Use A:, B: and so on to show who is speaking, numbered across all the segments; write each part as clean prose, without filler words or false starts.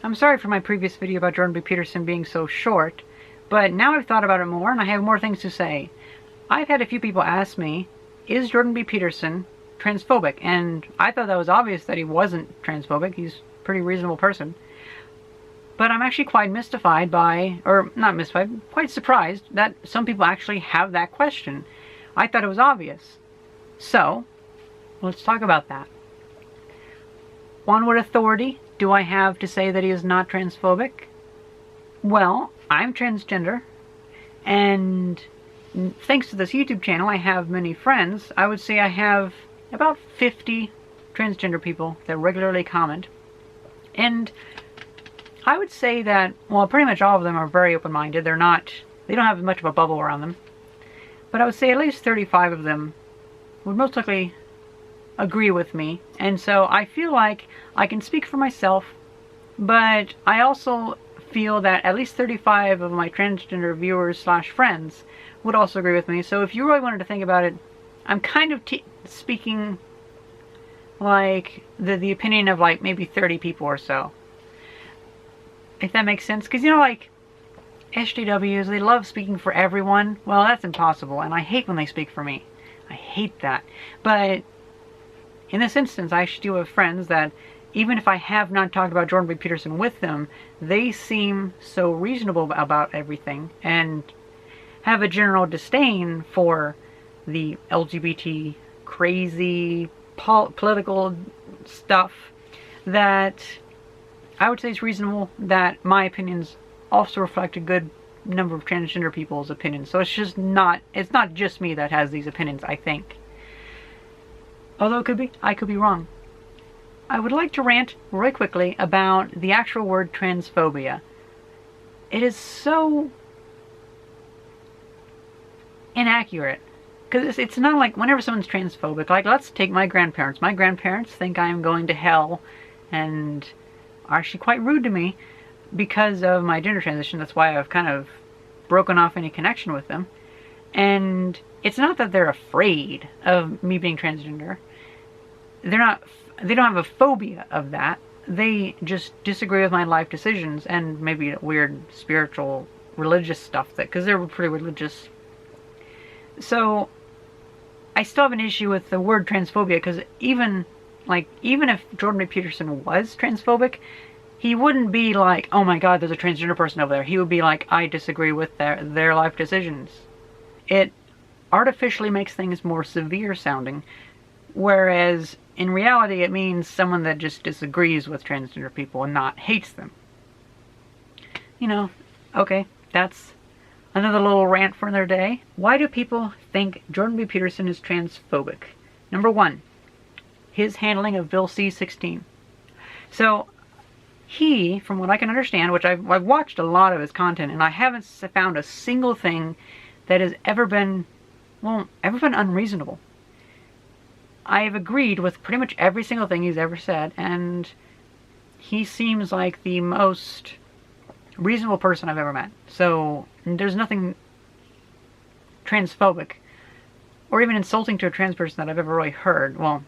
A: I'm sorry for my previous video about Jordan B. Peterson being so short, but now I've thought about it more and I have more things to say. I've had a few people ask me, is Jordan B. Peterson transphobic? And I thought that was obvious that he wasn't transphobic. He's a pretty reasonable person. But I'm actually quite mystified by, or not mystified, quite surprised that some people actually have that question. I thought it was obvious. So, let's talk about that. On what authority do I have to say that he is not transphobic? Well, I'm transgender, and thanks to this YouTube channel, I have many friends. I would say I have about 50 transgender people that regularly comment. And I would say that, well, pretty much all of them are very open-minded. They don't have much of a bubble around them. But I would say at least 35 of them would most likely agree with me. And so I feel like I can speak for myself, but I also feel that at least 35 of my transgender viewers / friends would also agree with me. So if you really wanted to think about it, I'm kind of speaking like the opinion of like maybe 30 people or so. If that makes sense. Because, you know, like SJWs, they love speaking for everyone. Well, that's impossible, and I hate when they speak for me. I hate that. But in this instance, I do have friends that, even if I have not talked about Jordan B. Peterson with them, they seem so reasonable about everything and have a general disdain for the LGBT crazy political stuff that I would say it's reasonable that my opinions also reflect a good number of transgender people's opinions. So it's not just me that has these opinions, I think. Although I could be wrong. I would like to rant really quickly about the actual word transphobia. It is so inaccurate. Because it's not like whenever someone's transphobic, like let's take my grandparents. My grandparents think I am going to hell and are actually quite rude to me because of my gender transition. That's why I've kind of broken off any connection with them. And it's not that they're afraid of me being transgender. They don't have a phobia of that. They just disagree with my life decisions and maybe weird spiritual religious stuff, because they're pretty religious. So I still have an issue with the word transphobia, because even if Jordan B. Peterson was transphobic, he wouldn't be like, oh my god, there's a transgender person over there. He would be like, I disagree with their life decisions. It artificially makes things more severe sounding, whereas in reality it means someone that just disagrees with transgender people and not hates them. You know, okay, that's another little rant for another day. Why do people think Jordan B. Peterson is transphobic? Number one, his handling of Bill C-16. So he, from what I can understand, which I've watched a lot of his content, and I haven't found a single thing that has ever been unreasonable. I've agreed with pretty much every single thing he's ever said, and he seems like the most reasonable person I've ever met. So there's nothing transphobic or even insulting to a trans person that I've ever really heard. Well,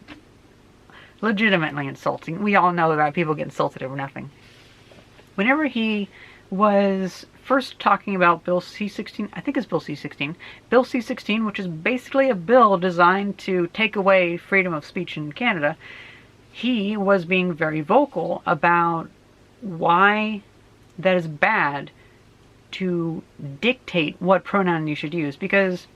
A: legitimately insulting. We all know that people get insulted over nothing. Whenever he was first talking about Bill C-16, I think it's Bill C-16, Bill C-16, which is basically a bill designed to take away freedom of speech in Canada, he was being very vocal about why that is bad to dictate what pronoun you should use, because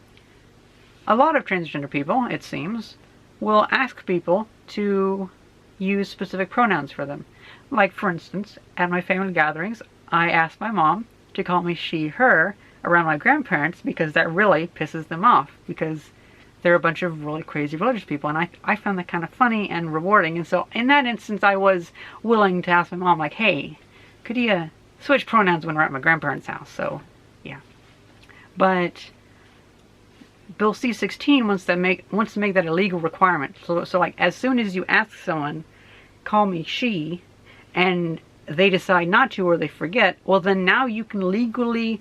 A: a lot of transgender people, it seems, will ask people to use specific pronouns for them. Like, for instance, at my family gatherings, I asked my mom to call me she, her around my grandparents because that really pisses them off, because they're a bunch of really crazy religious people, and I found that kind of funny and rewarding. And so in that instance, I was willing to ask my mom, like, hey, could you switch pronouns when we're at my grandparents' house? So, yeah. But Bill C-16 wants to make that a legal requirement. So like, as soon as you ask someone, call me she, and they decide not to, or they forget, well then now you can legally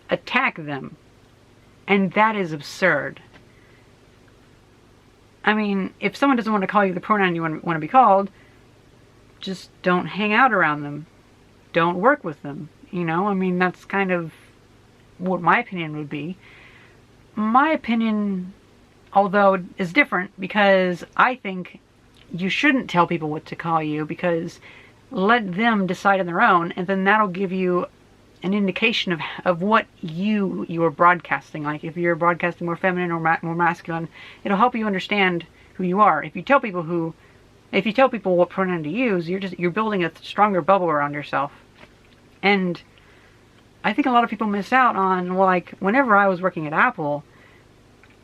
A: attack them. And that is absurd. I mean, if someone doesn't want to call you the pronoun you want to be called, just don't hang out around them. Don't work with them. You know, I mean, that's kind of what my opinion would be. My opinion, although, is different, because I think you shouldn't tell people what to call you, because let them decide on their own, and then that'll give you an indication of what you are broadcasting. Like, if you're broadcasting more feminine or more masculine, it'll help you understand who you are. If you tell people what pronoun to use, you're building a stronger bubble around yourself. And I think a lot of people miss out on, well, like, whenever I was working at Apple,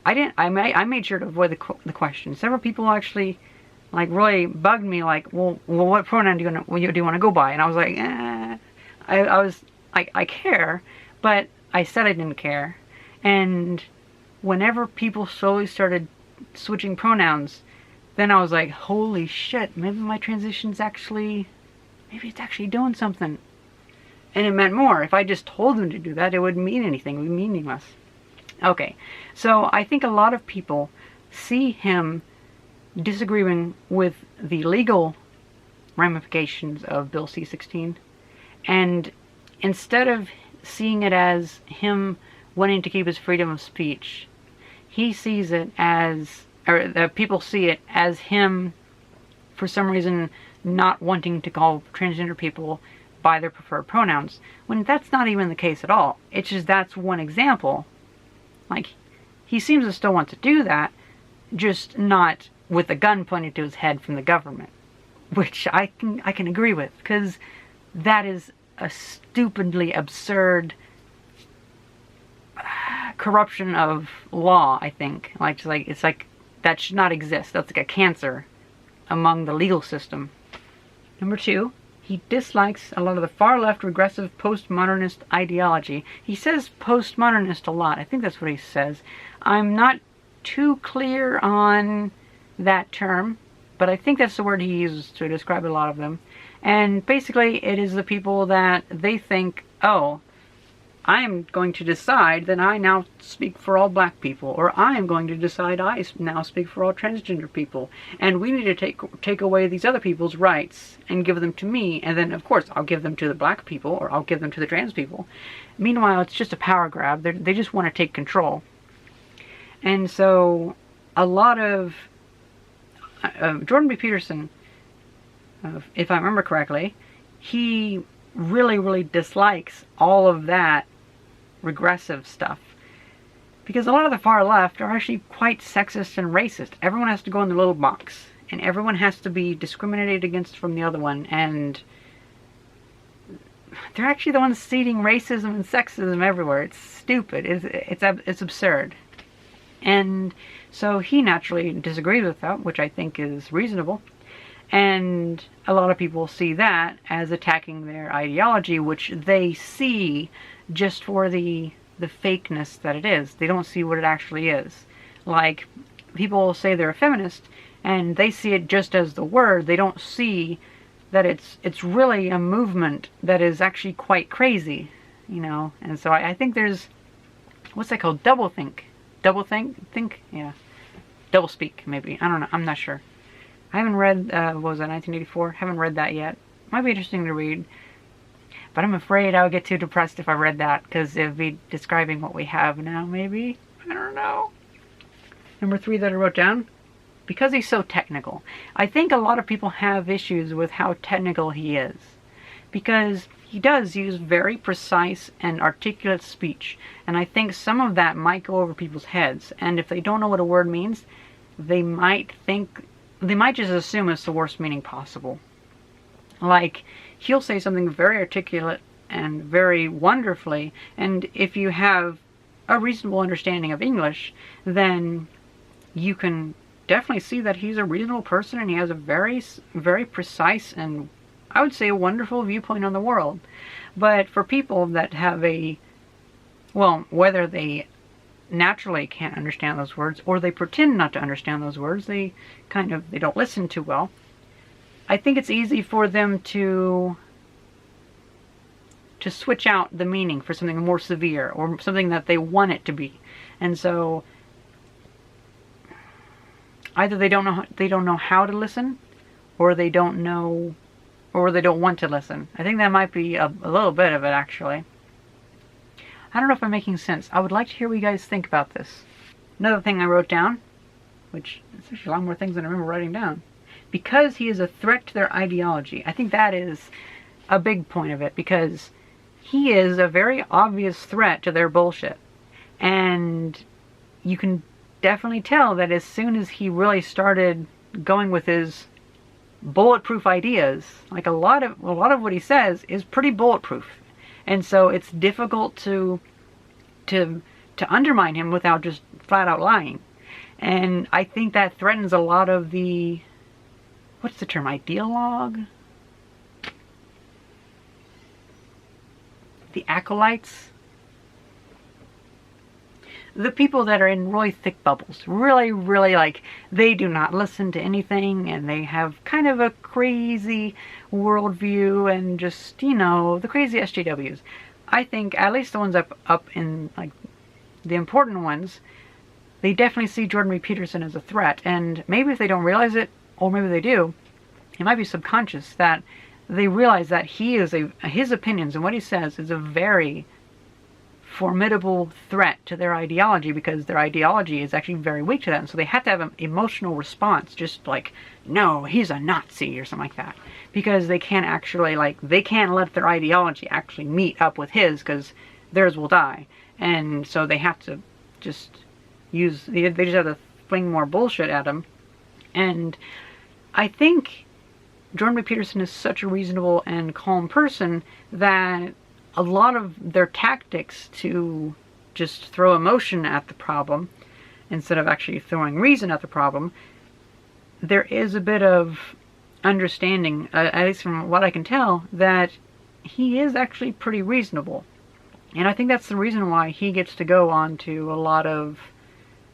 A: I made sure to avoid the question. Several people actually, like, really bugged me, like, well, what pronoun do you want to go by? And I was like, I care, but I said I didn't care. And whenever people slowly started switching pronouns, then I was like, holy shit, maybe my transition's maybe it's actually doing something. And it meant more. If I just told them to do that, it wouldn't mean anything. It would be meaningless. Okay, so I think a lot of people see him disagreeing with the legal ramifications of Bill C-16, and instead of seeing it as him wanting to keep his freedom of speech, he sees it as, or people see it as him, for some reason, not wanting to call transgender people by their preferred pronouns, when that's not even the case at all. It's just that's one example. Like, he seems to still want to do that, just not with a gun pointed to his head from the government, which I can agree with, because that is a stupidly absurd corruption of law, I think. It's like that should not exist. That's like a cancer among the legal system. Number 2, he dislikes a lot of the far-left regressive postmodernist ideology. He says postmodernist a lot. I think that's what he says. I'm not too clear on that term, but I think that's the word he uses to describe a lot of them. And basically, it is the people that they think, oh, I'm going to decide that I now speak for all black people, or I am going to decide I now speak for all transgender people, and we need to take away these other people's rights and give them to me, and then of course I'll give them to the black people, or I'll give them to the trans people. Meanwhile, it's just a power grab. They just want to take control. And so a lot of Jordan B. Peterson, if I remember correctly, he really dislikes all of that regressive stuff, because a lot of the far left are actually quite sexist and racist. Everyone has to go in their little box, and everyone has to be discriminated against from the other one, and they're actually the ones seeding racism and sexism everywhere. It's stupid. It's absurd. And so he naturally disagrees with that, which I think is reasonable. And a lot of people see that as attacking their ideology, which they see just for the fakeness that it is. They don't see what it actually is. Like, people say they're a feminist, and they see it just as the word. They don't see that it's really a movement that is actually quite crazy, you know. And so I think there's, what's that called? Doublethink. Think? Yeah. Doublespeak, maybe. I don't know. I'm not sure. I haven't read, what was that, 1984? Haven't read that yet. Might be interesting to read. But I'm afraid I would get too depressed if I read that, because it would be describing what we have now, maybe? I don't know. Number 3 that I wrote down, because he's so technical. I think a lot of people have issues with how technical he is, because he does use very precise and articulate speech, and I think some of that might go over people's heads, and if they don't know what a word means, they might just assume it's the worst meaning possible. Like, he'll say something very articulate and very wonderfully, and if you have a reasonable understanding of English, then you can definitely see that he's a reasonable person, and he has a very, very precise and, I would say, a wonderful viewpoint on the world. But for people that have whether they naturally can't understand those words, or they pretend not to understand those words, they don't listen too well, I think it's easy for them to switch out the meaning for something more severe, or something that they want it to be. And so either they don't know how to listen, or they don't know or they don't want to listen. I think that might be a little bit of it, actually. I don't know if I'm making sense. I would like to hear what you guys think about this. Another thing I wrote down, which is actually a lot more things than I remember writing down. Because he is a threat to their ideology. I think that is a big point of it, because he is a very obvious threat to their bullshit. And you can definitely tell that as soon as he really started going with his bulletproof ideas, like a lot of what he says is pretty bulletproof. And so it's difficult to undermine him without just flat out lying. And I think that threatens a lot of the, what's the term, ideologue? The acolytes? The people that are in really thick bubbles. Really, really, like, they do not listen to anything, and they have kind of a crazy worldview, and just, you know, the crazy SJWs. I think, at least the ones up in, like, the important ones, they definitely see Jordan B. Peterson as a threat. And maybe if they don't realize it, or maybe they do, it might be subconscious that they realize that he is his opinions and what he says is a very formidable threat to their ideology, because their ideology is actually very weak to that. And so they have to have an emotional response, just like, no, he's a Nazi or something like that. Because they can't actually, like, they can't let their ideology actually meet up with his, because theirs will die. And so they have to just they just have to fling more bullshit at him. And I think Jordan B. Peterson is such a reasonable and calm person that a lot of their tactics to just throw emotion at the problem instead of actually throwing reason at the problem, there is a bit of understanding, at least from what I can tell, that he is actually pretty reasonable. And I think that's the reason why he gets to go on to a lot of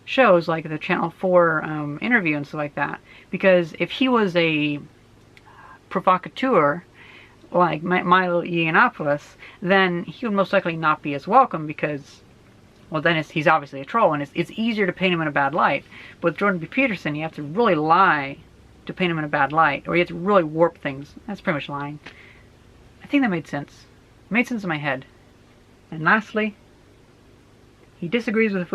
A: shows like the Channel 4 interview and stuff like that. Because if he was a provocateur like Milo Yiannopoulos, then he would most likely not be as welcome, because, well, then he's obviously a troll, and it's easier to paint him in a bad light. But with Jordan B. Peterson, you have to really lie to paint him in a bad light, or you have to really warp things. That's pretty much lying. I think that made sense. It made sense in my head. And lastly, he disagrees with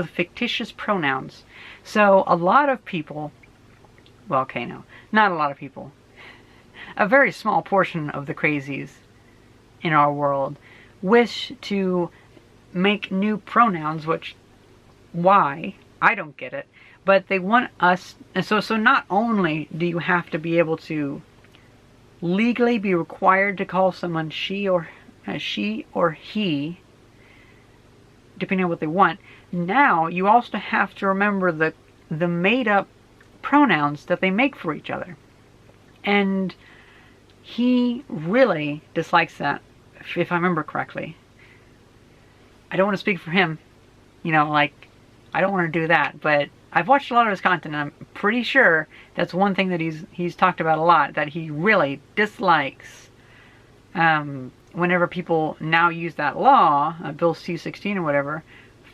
A: fictitious pronouns. So a lot of people, well, okay, no, not a lot of people, a very small portion of the crazies in our world wish to make new pronouns, which, why? I don't get it. But they want us, and so not only do you have to be able to legally be required to call someone she or he, depending on what they want, now you also have to remember the made-up pronouns that they make for each other. And he really dislikes that, if I remember correctly. I don't want to speak for him, you know, like, I don't want to do that, but I've watched a lot of his content, and I'm pretty sure that's one thing that he's talked about a lot, that he really dislikes whenever people now use that law, Bill C-16 or whatever,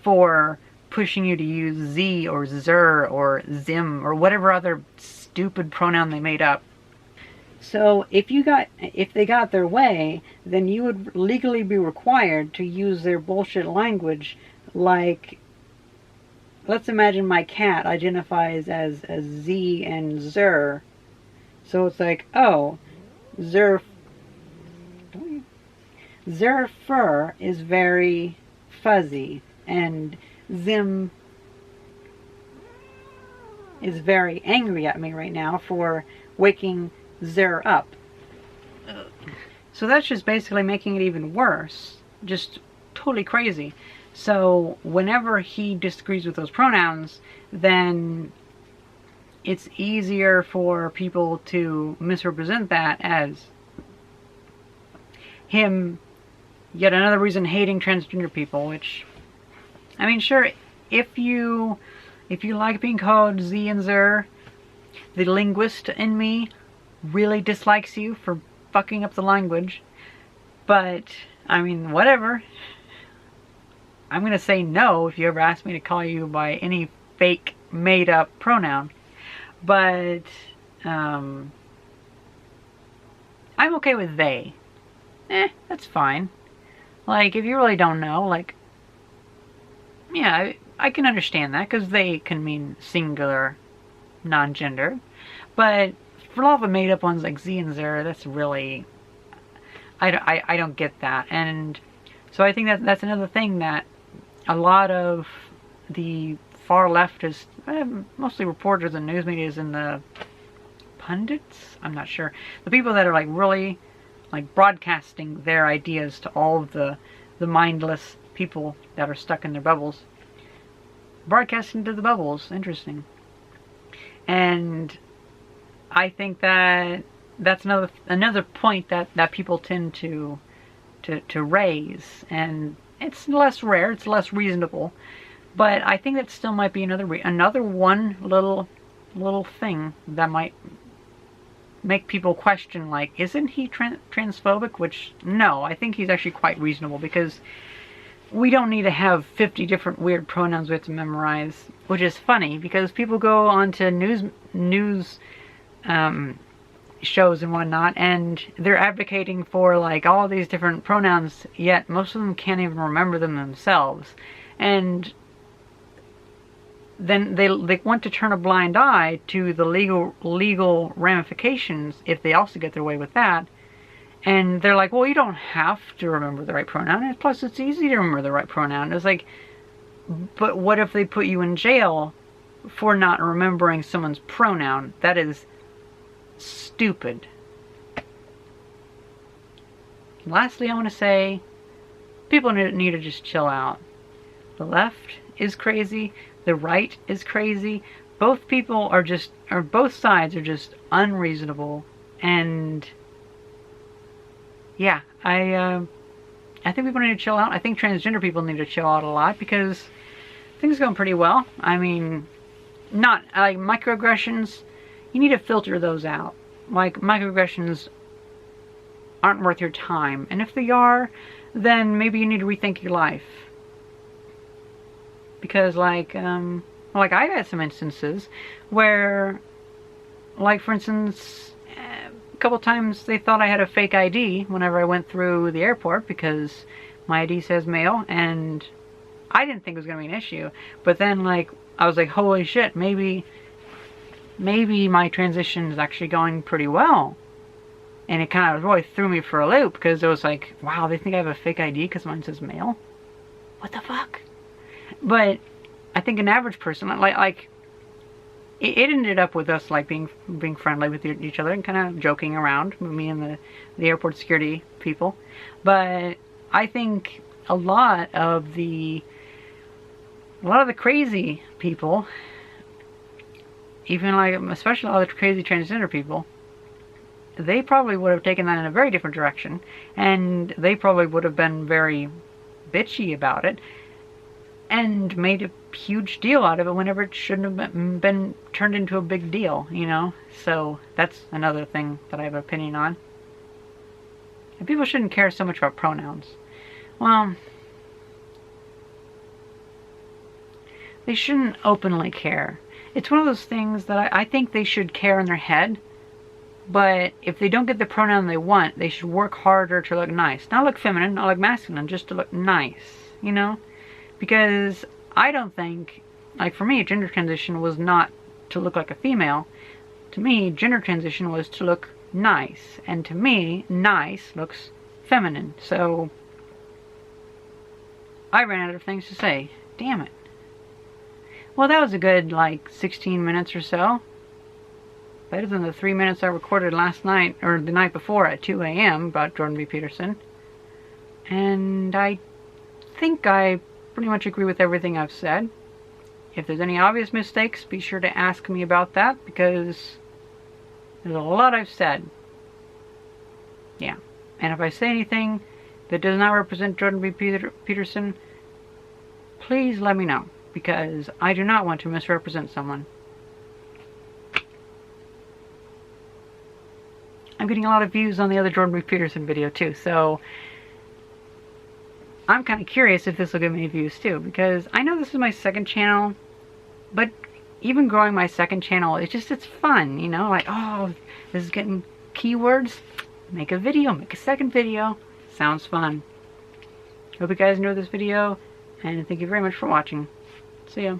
A: for pushing you to use Z or Zer or Zim or whatever other stupid pronoun they made up. So if they got their way, then you would legally be required to use their bullshit language. Like, let's imagine my cat identifies as Z and Zer. So it's like, oh, Zer fur is very fuzzy, and Zim is very angry at me right now for waking Zer up. So that's just basically making it even worse. Just totally crazy. So whenever he disagrees with those pronouns, then it's easier for people to misrepresent that as him, yet another reason, hating transgender people, which, I mean, sure, if you like being called Z and Zer, the linguist in me really dislikes you for fucking up the language. But, I mean, whatever. I'm going to say no if you ever ask me to call you by any fake made up pronoun. But, I'm okay with they. That's fine. Like, if you really don't know, like, yeah, I can understand that, because they can mean singular, non-gender. But for all the made-up ones like Z and Zer, that's really, I don't get that. And so I think that's another thing that a lot of the far leftist, mostly reporters and news media, and the pundits, I'm not sure, the people that are like really like broadcasting their ideas to all of the mindless people that are stuck in their bubbles. Broadcasting to the bubbles, interesting. And I think that that's another point that people tend to raise, and it's less rare, it's less reasonable, but I think that still might be another one little thing that might make people question, like, isn't he transphobic? Which, no, I think he's actually quite reasonable, because we don't need to have 50 different weird pronouns we have to memorize, which is funny, because people go onto news shows and whatnot, and they're advocating for like all these different pronouns, yet most of them can't even remember them themselves. And then they want to turn a blind eye to the legal ramifications if they also get their way with that. And they're like, well, you don't have to remember the right pronoun, and plus it's easy to remember the right pronoun. It's like, but what if they put you in jail for not remembering someone's pronoun? That is stupid. Lastly, I want to say, people need to just chill out. The left is crazy. The right is crazy. Both people are both sides are just unreasonable. And yeah, I think people need to chill out. I think transgender people need to chill out a lot, because things are going pretty well. I mean, not like microaggressions. You need to filter those out. Like, microaggressions aren't worth your time, and if they are, then maybe you need to rethink your life. Because like I've had some instances where, like, for instance, a couple times they thought I had a fake ID whenever I went through the airport, because my ID says male, and I didn't think it was going to be an issue. But then, like, I was like, holy shit, maybe my transition is actually going pretty well. And it kind of really threw me for a loop, because it was like, wow, they think I have a fake ID because mine says male? What the fuck? But I think an average person, like it ended up with us like being friendly with each other and kind of joking around, me and the airport security people. But I think a lot of the crazy people, even like, especially all the crazy transgender people, they probably would have taken that in a very different direction, and they probably would have been very bitchy about it and made a huge deal out of it whenever it shouldn't have been turned into a big deal, you know? So that's another thing that I have an opinion on. And people shouldn't care so much about pronouns. Well, they shouldn't openly care. It's one of those things that I think they should care in their head, but if they don't get the pronoun they want, they should work harder to look nice. Not look feminine, not look masculine, just to look nice, you know? Because I don't think, like, for me, gender transition was not to look like a female. To me, gender transition was to look nice. And to me, nice looks feminine. So I ran out of things to say. Damn it. Well, that was a good, like, 16 minutes or so. Better than the 3 minutes I recorded last night, or the night before at 2 a.m. about Jordan B. Peterson. And I think I pretty much agree with everything I've said. If there's any obvious mistakes, be sure to ask me about that, because there's a lot I've said. Yeah. And if I say anything that does not represent Jordan B. Peterson, please let me know, because I do not want to misrepresent someone. I'm getting a lot of views on the other Jordan B. Peterson video too, so I'm kind of curious if this will get many views too, because I know this is my second channel, but even growing my second channel, it's fun, you know, like, oh, this is getting keywords, make a video, make a second video. Sounds fun. Hope you guys enjoyed this video, and thank you very much for watching. See ya.